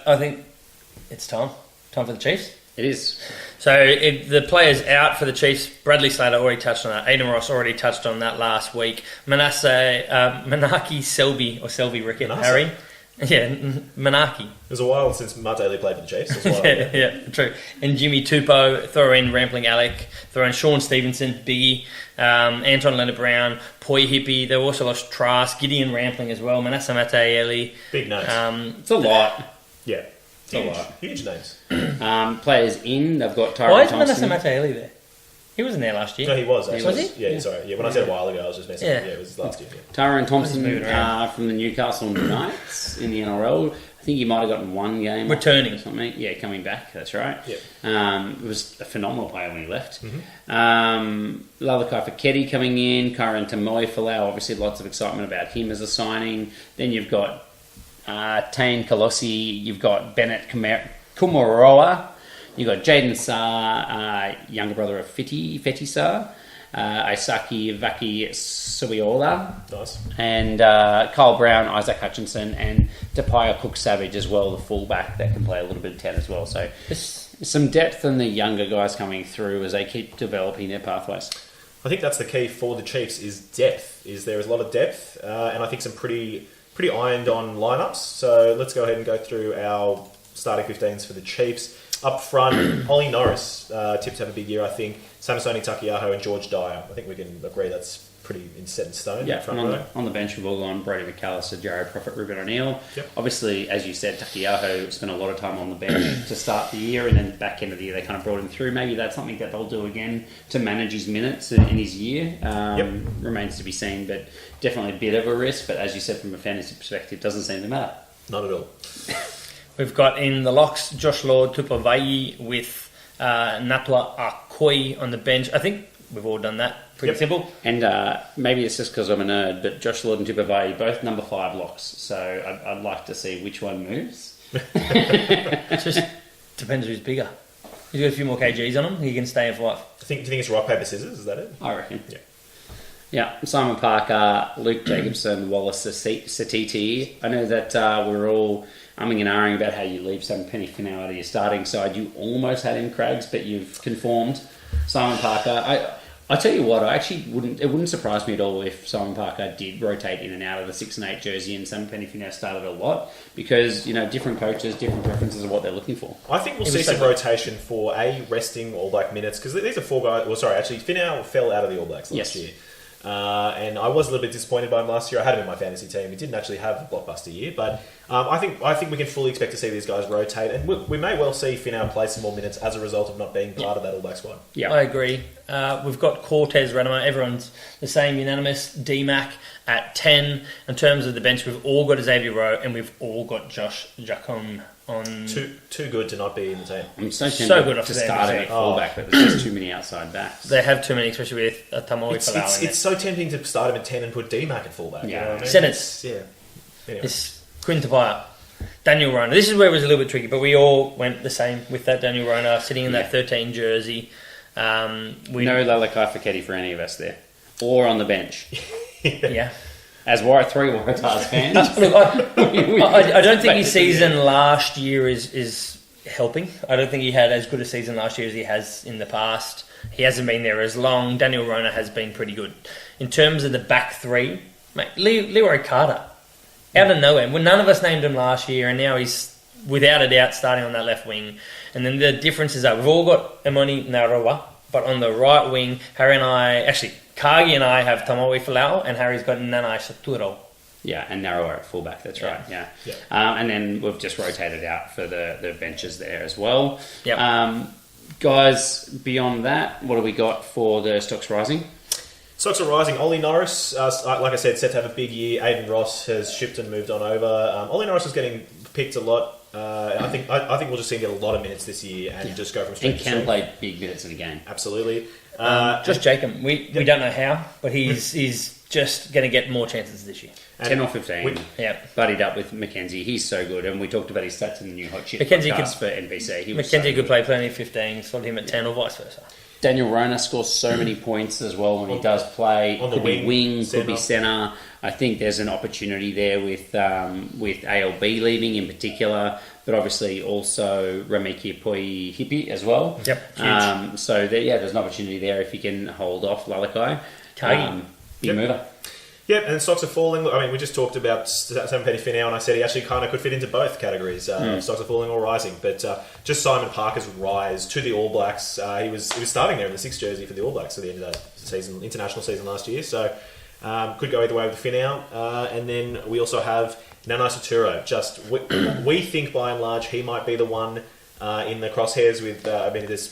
I think it's time for the Chiefs. It is. So the players out for the Chiefs, Bradley Slater already touched on that. Aidan Ross already touched on that last week. Manaki Selby Rickett, Harry. Yeah, Manaki. It was a while since Matt Daly played for the Chiefs as well. yeah, true. And Jimmy Tupou, throw in Rampling Alec, throw in Sean Stevenson, Biggie, Anton Leonard-Brown, Poi Hippie. They also lost Trask, Gideon Rampling as well, Manasseh Mataele. Big names. It's a lot. Yeah. Huge names. Players in, they've got Tyrone Why is Thompson. Manasseh Mataele there? He wasn't there last year. No, he was actually. Was he? Yeah, sorry. Yeah, when I said a while ago, I was just messing with you. Yeah, it was last year. Yeah. Tyrone Thompson moving from the Newcastle Knights in the NRL. I think he might have gotten one game. Returning. Or something. Yeah, coming back. That's right. Yeah. It was a phenomenal player when he left. Mm-hmm. Lalakai Feketi coming in. Karen Tamoe Falau. Obviously, lots of excitement about him as a signing. Then you've got Tane Kolosi. You've got Bennett Kumoroa. You've got Jaden Sarr, younger brother of Feti Sarr. Isaki Vaki Subiola. Nice. And Kyle Brown, Isaac Hutchinson, and Tapaya Cook-Savage as well, the fullback that can play a little bit of 10 as well. So there's some depth in the younger guys coming through as they keep developing their pathways. I think that's the key for the Chiefs is depth. There is a lot of depth, and I think some pretty ironed-on lineups. So let's go ahead and go through our starting 15s for the Chiefs. Up front, Ollie Norris, tipped to have a big year, I think. Samasoni Takiaho and George Dyer. I think we can agree that's pretty set in stone. Yeah, front and row. on the bench we've all gone Brody McAllister, Jared Prophet, Ruben O'Neill. Yep. Obviously, as you said, Takiaho spent a lot of time on the bench to start the year, and then back end of the year they kind of brought him through. Maybe that's something that they'll do again to manage his minutes in his year. Remains to be seen, but definitely a bit of a risk. But as you said, from a fantasy perspective, it doesn't seem to matter. Not at all. We've got in the locks Josh Lord Tupavai with Napla Akoi on the bench. I think we've all done that. Pretty simple. And maybe it's just because I'm a nerd, but Josh Lord and Tupavai, both number 5 locks. So I'd like to see which one moves. It just depends who's bigger. He's got a few more kgs on him. He can stay in 5. Do you think it's rock, paper, scissors? Is that it? I reckon. Yeah. Yeah, Simon Parker, Luke Jacobson, Wallace Satiti. I know that we're all umming and ahhing about how you leave some Penny Finau out of your starting side. You almost had him, Craigs, but you've conformed. Simon Parker, I tell you what, it wouldn't surprise me at all if Simon Parker did rotate in and out of the 6 and 8 jersey and Sam Penny Finau started a lot because, different coaches, different preferences of what they're looking for. I think we'll see some rotation for resting All Black minutes because these are 4 guys. Well, sorry, actually, Finau fell out of the All Blacks last year. And I was a little bit disappointed by him last year. I had him in my fantasy team. He didn't actually have a blockbuster year, but I think we can fully expect to see these guys rotate, and we may well see Finau play some more minutes as a result of not being part of that All Black squad. Yeah, I agree. We've got Cortez Ranama. Everyone's the same, unanimous. D-Mac at 10. In terms of the bench, we've all got Xavier Rowe, and we've all got Josh Jacome on. Too good to not be in the team. I'm so tempted to start him at fullback, but there's just too many outside backs. They have too many, especially with Tamoe Falau. It's so tempting to start him at 10 and put D-Mac at fullback. Yeah, you know what I mean? Sentence. Yeah. Anyway. It's Quinn Tapia, Daniel Rona. This is where it was a little bit tricky, but we all went the same with that Daniel Rona sitting in that 13 jersey. No Lalakai Feketi for any of us there, or on the bench. Yeah. As 3 Waratahs fans. I don't think his season last year is helping. I don't think he had as good a season last year as he has in the past. He hasn't been there as long. Daniel Rona has been pretty good. In terms of the back 3, mate, Leroy Carter, out of nowhere. Well, none of us named him last year, and now he's, without a doubt, starting on that left wing. And then the differences are, we've all got Emoni Narawa, but on the right wing, Cargie and I have Tamoe Falau, and Harry's got Nanai Saturo. Yeah, and Narrower at fullback, that's right, yeah. And then we've just rotated out for the benches there as well. Yep. Guys, beyond that, what do we got for the Stocks Rising? Stocks are rising. Ollie Norris, like I said, set to have a big year. Aidan Ross has shipped and moved on over. Ollie Norris is getting picked a lot. I think we'll just see him get a lot of minutes this year and just go from strength to strength. He can play big minutes in a game. Absolutely. Just Jacob. We don't know how, but he's just going to get more chances this year. 10 or 15. Buddied up with Mackenzie. He's so good, and we talked about his stats in the new Hot Shit podcast for NBC. Mackenzie could play plenty of 15, slot him at 10 or vice versa. Daniel Rona scores so many points as well when he does play. On the wing, could be centre. I think there's an opportunity there with ALB leaving in particular. but obviously also Rameki Poi Hippie as well. Yep, huge. So there's an opportunity there if you can hold off Lalakai. Cargie. Big mover. Yeah, and stocks are falling. I mean, we just talked about Sam Petty-Finau, and I said he actually kind of could fit into both categories. Stocks are falling or rising. But just Simon Parker's rise to the All Blacks. He was starting there in the 6th jersey for the All Blacks at the end of that season, international season last year. So could go either way with Finau. And then we also have Nanai Saturo. We think by and large he might be the one in the crosshairs with there's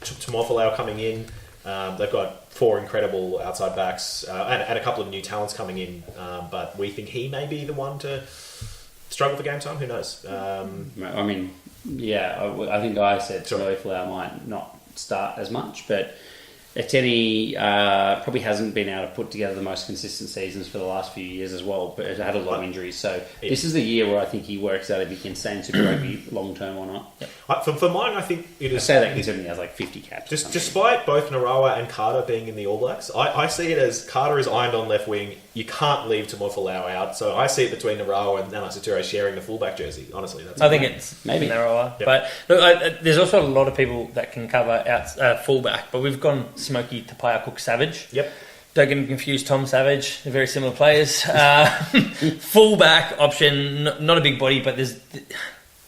Tamofalau coming in. They've got 4 incredible outside backs and a couple of new talents coming in, but we think he may be the one to struggle for game time. Who knows? I think I said Tamofalau might not start as much, but Eteni probably hasn't been able to put together the most consistent seasons for the last few years as well, but had a lot of injuries. So this is the year where I think he works out if he can stay in Super Rugby long term or not. Yep. For mine, I think it is. I say that considering he has like 50 caps. Despite both Narawa and Carter being in the All Blacks, I see it as Carter is ironed on left wing. You can't leave Tamofalau out, so I see it between Narawa and Nanai Saturo sharing the fullback jersey. Honestly, I think it's maybe Narawa, but look, there's also a lot of people that can cover out fullback, but we've gone Smoky, Tapaya, Cook, Savage. Yep. Don't get me confused, Tom Savage. They're very similar players. Fullback option, not a big body, but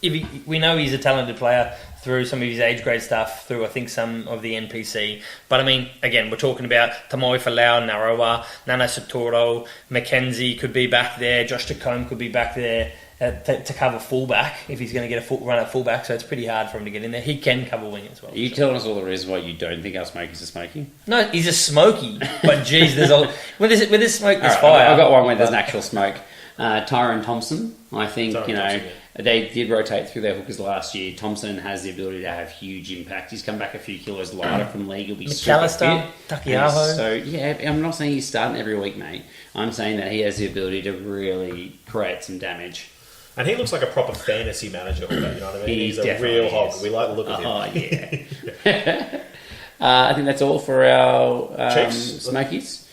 we know he's a talented player through some of his age grade stuff, through I think some of the NPC. But I mean, again, we're talking about Tamoi Falau, Narawa, Nana Satoro, Mackenzie could be back there, Josh Tacombe could be back there to cover fullback if he's going to get a run at fullback. So it's pretty hard for him to get in there. He can cover wing as well. Are you telling us all the reasons why you don't think our Smokies are smoking? No, he's a smoky. But geez, there's with this smoke, there's fire. I've got one where there's an actual smoke. Tyrone Thompson, I think, they did rotate through their hookers last year. Thompson has the ability to have huge impact. He's come back a few kilos lighter from league. He'll be McAllister, Takiaho. So, yeah, I'm not saying he's starting every week, mate. I'm saying that he has the ability to really create some damage. And he looks like a proper fantasy manager. You know what I mean? He's a real hog. We like the look of him. Oh, yeah. I think that's all for our Chiefs. Smokies.